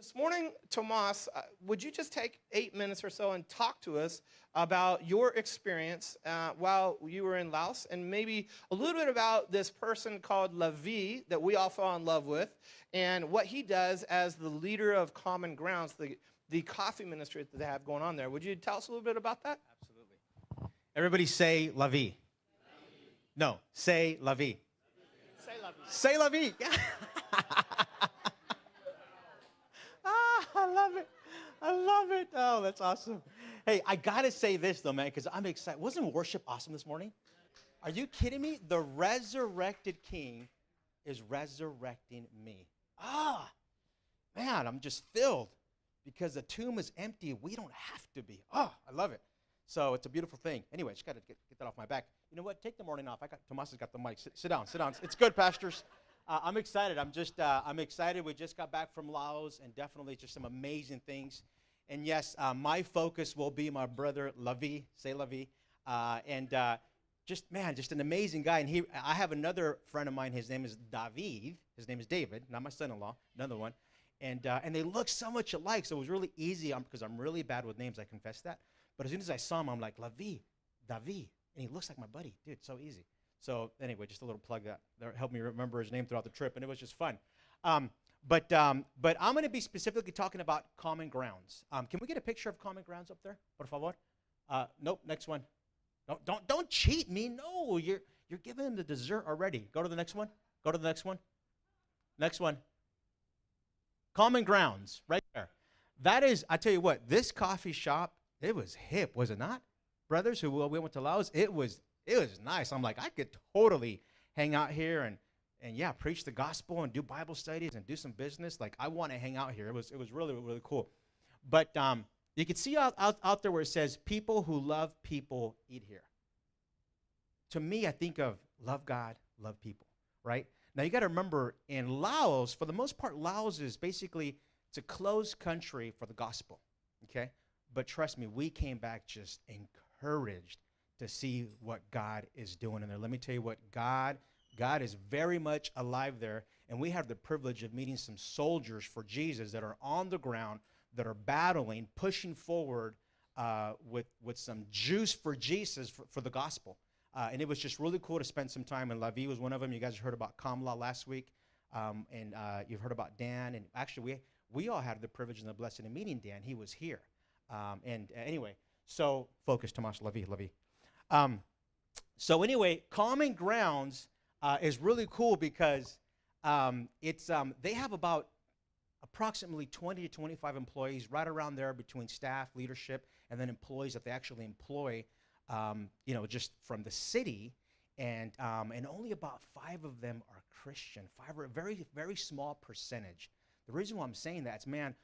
This morning, Tomas, would you just take 8 minutes or so and talk to us about your experience while you were in Laos, and maybe a little bit about this person called Lavi that we all fall in love with, and what he does as the leader of Common Grounds, the coffee ministry that they have going on there. Would you tell us a little bit about that? Absolutely. Everybody say la vie. No, say la vie. Say Lavi. Say la vie. I love it. I love it. Oh, that's awesome. Hey, I got to say this, though, man, because I'm excited. Wasn't worship awesome this morning? Are you kidding me? The resurrected King is resurrecting me. Man, I'm just filled because the tomb is empty. We don't have to be. I love it. So it's a beautiful thing. Anyway, just got to get that off my back. You know what? Take the morning off. Tomas has got the mic. Sit down. It's good, pastors. I'm excited. I'm excited. We just got back from Laos, and definitely just some amazing things. And yes, my focus will be my brother Lavi. Say Lavi, and just an amazing guy. And I have another friend of mine. His name is David. His name is David, not my son-in-law. Another one. And they look so much alike. So it was really easy because I'm really bad with names. I confess that. But as soon as I saw him, I'm like Lavi, David, and he looks like my buddy, dude. So easy. So anyway, just a little plug that helped me remember his name throughout the trip, and it was just fun. But I'm going to be specifically talking about Common Grounds. Can we get a picture of Common Grounds up there, por favor? Nope. Next one. No, don't cheat me. No, you're giving him the dessert already. Go to the next one. Go to the next one. Next one. Common Grounds, right there. That is, I tell you what, this coffee shop, it was hip, was it not, brothers? We went to Laos. It was nice. I'm like, I could totally hang out here and yeah, preach the gospel and do Bible studies and do some business. Like, I want to hang out here. It was really, really cool. But you can see out there where it says, people who love people eat here. To me, I think of love God, love people, right? Now, you got to remember, in Laos, for the most part, Laos is basically, it's a closed country for the gospel, okay? But trust me, we came back just encouraged to see what God is doing in there. Let me tell you what, God is very much alive there, and we have the privilege of meeting some soldiers for Jesus that are on the ground, that are battling, pushing forward with some juice for Jesus for the gospel. And it was just really cool to spend some time, and Lavi was one of them. You guys heard about Kamla last week, and you've heard about Dan, and actually we all had the privilege and the blessing of meeting Dan. He was here. Anyway, so focus, Tomas, Lavi. So anyway, Common Grounds is really cool because they have about approximately 20 to 25 employees right around there between staff, leadership, and then employees that they actually employ, just from the city, and only about 5 of them are Christian. 5 are a very, very small percentage. The reason why I'm saying that is, man,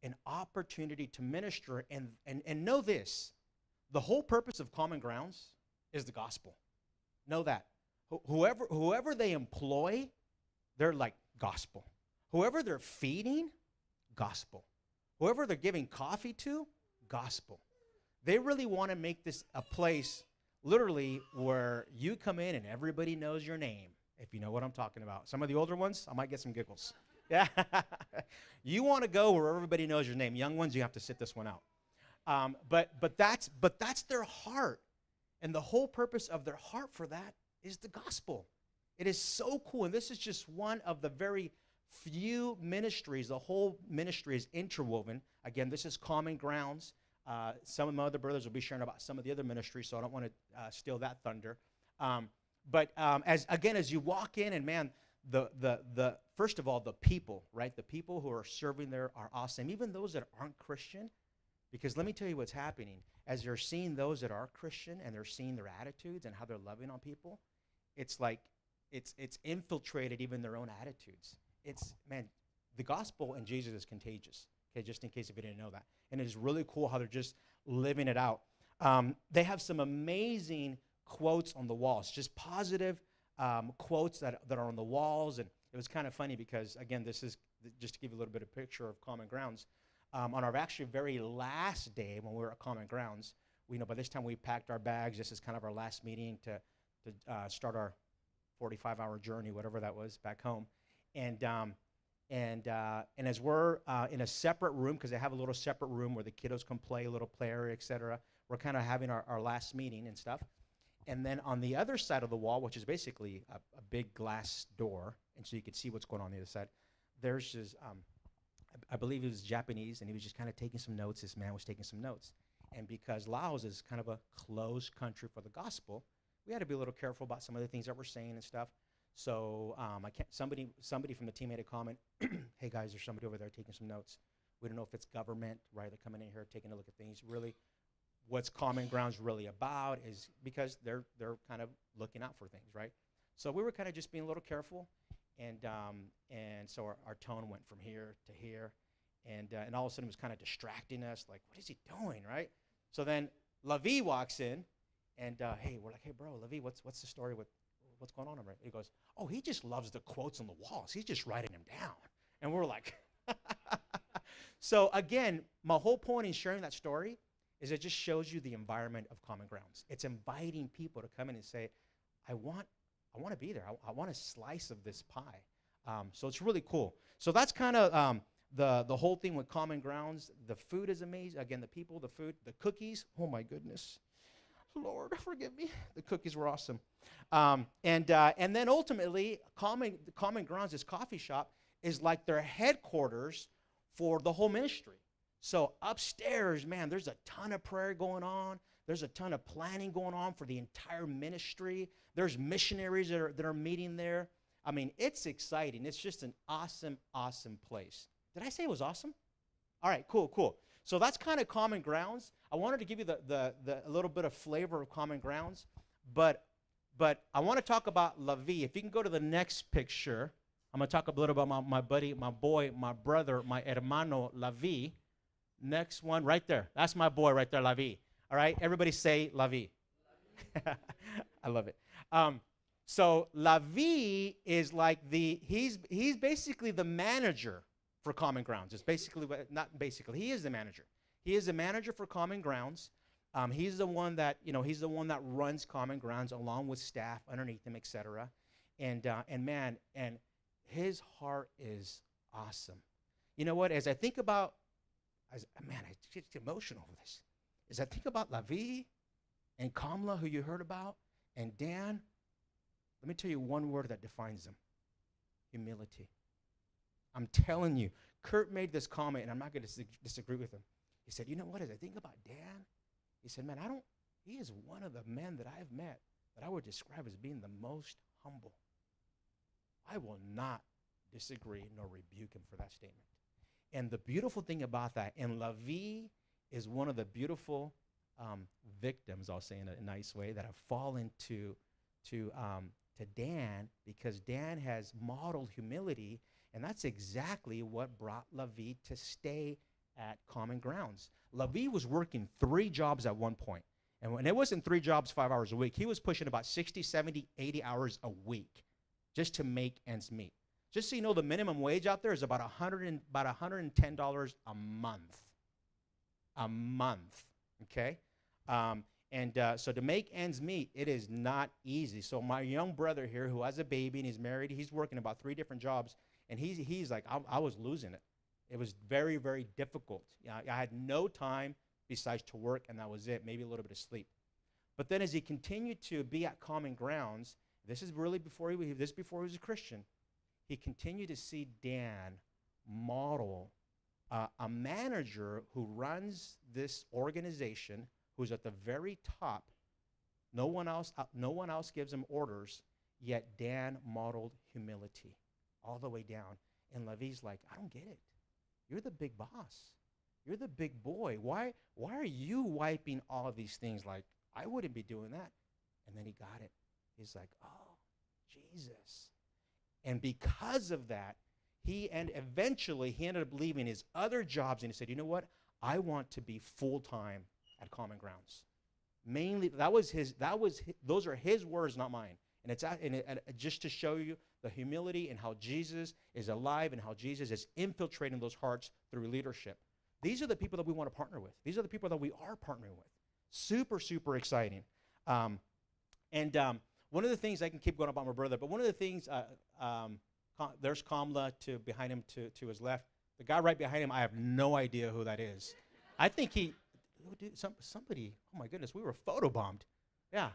an opportunity to minister, and know this, the whole purpose of Common Grounds is the gospel. Know that. Whoever they employ, they're like gospel. Whoever they're feeding, gospel. Whoever they're giving coffee to, gospel. They really want to make this a place, literally, where you come in and everybody knows your name, if you know what I'm talking about. Some of the older ones, I might get some giggles. Yeah. You want to go where everybody knows your name. Young ones, you have to sit this one out. But that's their heart. And the whole purpose of their heart for that is the gospel. It is so cool. And this is just one of the very few ministries. The whole ministry is interwoven. Again, this is Common Grounds. Some of my other brothers will be sharing about some of the other ministries, so I don't want to steal that thunder. But as you walk in, and man, the first of all, the people, right? The people who are serving there are awesome. Even those that aren't Christian. Because let me tell you what's happening. As they're seeing those that are Christian and they're seeing their attitudes and how they're loving on people, it's like it's infiltrated even their own attitudes. Man, the gospel and Jesus is contagious. Okay, just in case if you didn't know that. And it is really cool how they're just living it out. They have some amazing quotes on the walls, just positive quotes that are on the walls. And it was kind of funny because, again, this is just to give you a little bit of picture of Common Grounds. On our actually very last day when we were at Common Grounds, by this time we packed our bags. This is kind of our last meeting to start our 45-hour journey, whatever that was, back home. And And as we're in a separate room, because they have a little separate room where the kiddos can play, a little play area, et cetera, we're kind of having our last meeting and stuff. And then on the other side of the wall, which is basically a big glass door, and so you could see what's going on the other side, there's this, I believe he was Japanese, and he was just kind of taking some notes. This man was taking some notes. And because Laos is kind of a closed country for the gospel, we had to be a little careful about some of the things that we're saying and stuff. So somebody from the team made a comment, hey guys, there's somebody over there taking some notes. We don't know if it's government, right? They're coming in here taking a look at things. Really, what's Common Ground's really about is because they're kind of looking out for things, right? So we were kind of just being a little careful, and so our tone went from here to here, and all of a sudden it was kind of distracting us, like, what is he doing, right? So then Lavi walks in, and hey, we're like, hey bro, Lavi, what's the story with what's going on over there? He goes, oh, he just loves the quotes on the walls. He's just writing them down. And we're like, so again, my whole point in sharing that story is it just shows you the environment of Common Grounds. It's inviting people to come in and say, I want to be there. I want a slice of this pie. So it's really cool. So that's kind of the whole thing with Common Grounds. The food is amazing. Again, the people, the food, the cookies. Oh my goodness. Lord, forgive me. The cookies were awesome. And then ultimately, Common Grounds, this coffee shop, is like their headquarters for the whole ministry. So upstairs, man, there's a ton of prayer going on. There's a ton of planning going on for the entire ministry. There's missionaries that are meeting there. I mean, it's exciting. It's just an awesome, awesome place. Did I say it was awesome? All right, cool. So that's kind of Common Grounds. I wanted to give you the a little bit of flavor of Common Grounds, but I want to talk about Lavi. If you can go to the next picture, I'm going to talk a little about my buddy, my boy, my brother, my hermano, Lavi. Next one, right there. That's my boy right there, Lavi. All right, everybody say Lavi. I love it. So Lavi is like he's basically the manager for Common Grounds. It's basically, not basically, he is the manager. He is the manager for Common Grounds. He's the one that runs Common Grounds along with staff underneath him, etc. And his heart is awesome. You know what? As I think about, I get emotional over this. As I think about Lavi and Kamla, who you heard about, and Dan, let me tell you one word that defines them: humility. I'm telling you, Kurt made this comment, and I'm not going to disagree with him. He said, you know what, as I think about Dan, he said, man, he is one of the men that I've met that I would describe as being the most humble. I will not disagree nor rebuke him for that statement. And the beautiful thing about that, and Lavi is one of the beautiful victims, I'll say in a nice way, that have fallen to Dan, because Dan has modeled humility, and that's exactly what brought Lavi to stay at Common Grounds. Lavi was working 3 jobs at one point. And when it wasn't 3 jobs, 5 hours a week, he was pushing about 60, 70, 80 hours a week just to make ends meet. Just so you know, the minimum wage out there is about $110 a month. A month, okay? So to make ends meet, it is not easy. So my young brother here, who has a baby and he's married, he's working about 3 different jobs, and he's like, I was losing it. It was very, very difficult. I had no time besides to work, and that was it, maybe a little bit of sleep. But then as he continued to be at Common Grounds, this is really before he was a Christian, he continued to see Dan model a manager who runs this organization, who's at the very top. No one else gives him orders, yet Dan modeled humility all the way down. And Lavi's like, I don't get it. You're the big boss. You're the big boy. Why are you wiping all of these things? Like, I wouldn't be doing that. And then he got it. He's like, oh, Jesus. And because of that, eventually he ended up leaving his other jobs, and he said, you know what? I want to be full-time at Common Grounds. Mainly, those are his words, not mine. And it's just to show you the humility and how Jesus is alive and how Jesus is infiltrating those hearts through leadership. These are the people that we want to partner with. These are the people that we are partnering with. Super, super exciting. One of the things, I can keep going about my brother, but one of the things There's Kamla behind him to his left. The guy right behind him, I have no idea who that is. I think somebody, oh my goodness, we were photobombed. Yeah.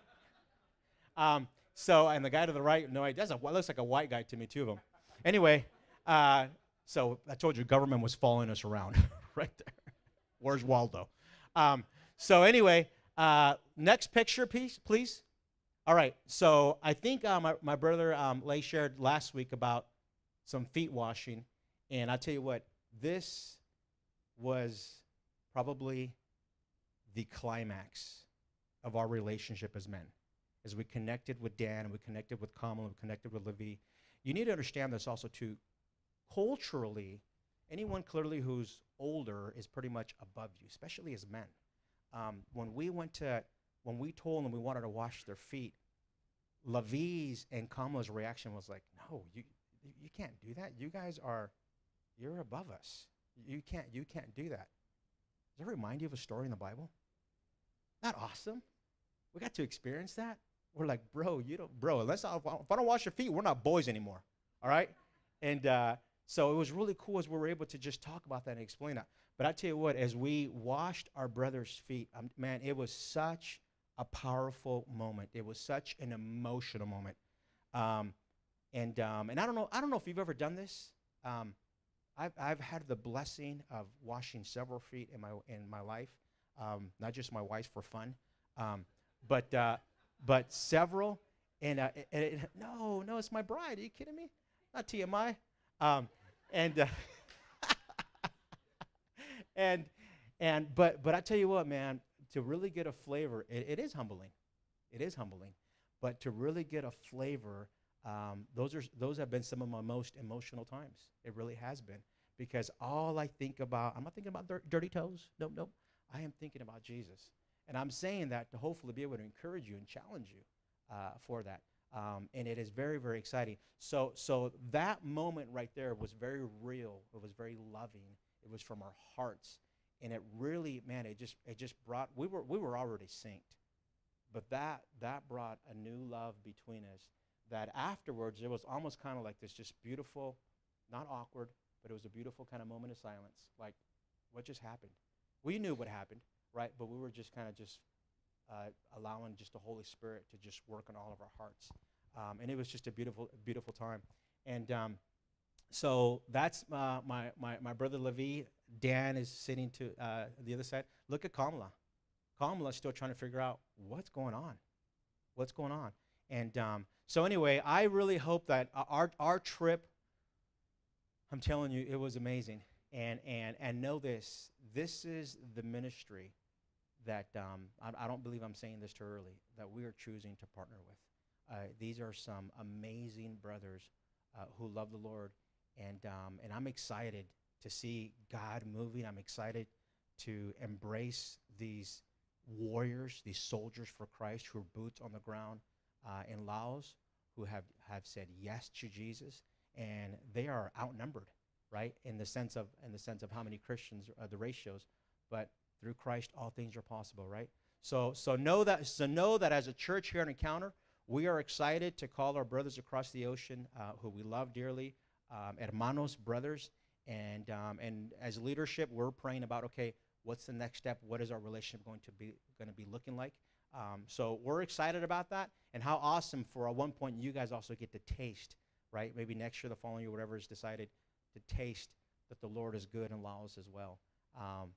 And the guy to the right, no idea. Looks like a white guy to me, two of them. Anyway, so I told you government was following us around right there. Where's Waldo? So anyway, next picture, please. All right, so I think my brother Lay shared last week about some feet washing, and I'll tell you what, this was probably the climax of our relationship as men. As we connected with Dan, and we connected with Kamal, and we connected with Levi. You need to understand this also too. Culturally, anyone clearly who's older is pretty much above you, especially as men. When we told them we wanted to wash their feet, Levi's and Kamal's reaction was like, "No, you can't do that. You're above us. You can't do that." Does that remind you of a story in the Bible? Not awesome. We got to experience that. We're like, bro, if I don't wash your feet, we're not boys anymore. All right? And so it was really cool as we were able to just talk about that and explain that. But I tell you what, as we washed our brother's feet, man, it was such a powerful moment. It was such an emotional moment. And I don't know if you've ever done this. I've had the blessing of washing several feet in my life, not just my wife's for fun, but several. And no, it's my bride. Are you kidding me? Not TMI. But I tell you what, man, to really get a flavor, it is humbling. It is humbling. But to really get a flavor, those have been some of my most emotional times. It really has been. Because all I think about, I'm not thinking about dirty toes. Nope. I am thinking about Jesus. And I'm saying that to hopefully be able to encourage you and challenge you for that. And it is very, very exciting. So that moment right there was very real. It was very loving. It was from our hearts. And it really, man, it just brought, we were already synced. But that brought a new love between us that afterwards, it was almost kind of like this just beautiful, not awkward, but it was a beautiful kind of moment of silence. Like, what just happened? We knew what happened, right? But we were just kind of allowing just the Holy Spirit to just work on all of our hearts. And it was just a beautiful, beautiful time. And so that's my brother Levi. Dan is sitting to the other side. Look at Kamala. Kamala's still trying to figure out what's going on. What's going on? And so anyway, I really hope that our trip, I'm telling you, it was amazing. And know this is the ministry that I don't believe I'm saying this too early, that we are choosing to partner with. These are some amazing brothers who love the Lord, and I'm excited to see God moving. I'm excited to embrace these warriors, these soldiers for Christ who are boots on the ground in Laos, who have said yes to Jesus, and they are outnumbered, right? In the sense of how many Christians the ratios, but through Christ all things are possible, right? So know that as a church here at Encounter, we are excited to call our brothers across the ocean who we love dearly, hermanos, brothers, and as leadership, we're praying about, okay, what's the next step? What is our relationship going to be looking like? So we're excited about that, and how awesome for at one point you guys also get to taste, right? Maybe next year, the following year, whatever is decided, to taste that the Lord is good in Laos as well.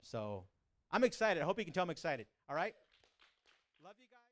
So I'm excited. I hope you can tell I'm excited. All right? Love you guys.